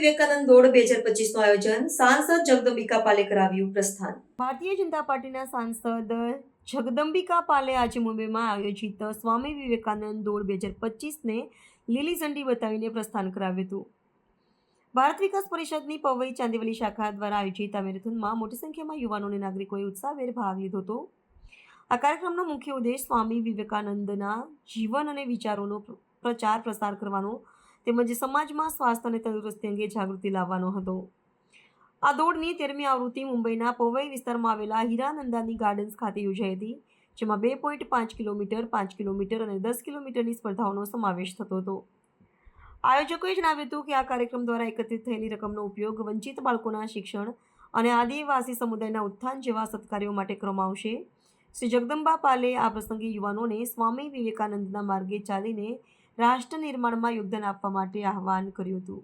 વિવેકાનંદ દોડ 2025નું આયોજન સાંસદ જગદંબિકા પાલે કરાવ્યું પ્રસ્થાન. ભારતીય જનતા પાર્ટીના સાંસદ જગદંબિકા પાલે આજે મુંબઈમાં આયોજિત સ્વામી વિવેકાનંદ દોડ 2025ને લીલી ઝંડી બતાવીને પ્રસ્થાન કરાવ્યું હતું. ભારત વિકાસ પરિષદની પવઈ ચાંદીવલી શાખા દ્વારા આયોજિત આ મેરેથોનમાં મોટી સંખ્યામાં યુવાનો અને નાગરિકોએ ઉત્સાહભેર ભાગ લીધો હતો. આ કાર્યક્રમનો મુખ્ય ઉદ્દેશ સ્વામી વિવેકાનંદના જીવન અને વિચારોનો પ્રચાર પ્રસાર કરવાનો તેમજ સમાજમાં સ્વાસ્થ્ય અને તંદુરસ્તી અંગે જાગૃતિ લાવવાનો હતો. આ દોડની 13મી આવૃત્તિ મુંબઈના પવઈ વિસ્તારમાં આવેલા હીરાનંદાની ગાર્ડન્સ ખાતે યોજાઈ હતી, જેમાં 2.5 કિલોમીટર, 5 કિલોમીટર અને 10 કિલોમીટરની સ્પર્ધાઓનો સમાવેશ થતો હતો. આયોજકોએ જણાવ્યું હતું કે આ કાર્યક્રમ દ્વારા એકત્રિત થયેલી રકમનો ઉપયોગ વંચિત બાળકોના શિક્ષણ અને આદિવાસી સમુદાયના ઉત્થાન જેવા સત્કાર્યો માટે કરવામાં આવશે. શ્રી જગદંબા પાલે આ પ્રસંગે યુવાનોને સ્વામી વિવેકાનંદના માર્ગે ચાલીને રાષ્ટ્ર નિર્માણમાં યોગદાન આપવા માટે આહ્વાન કર્યું હતું.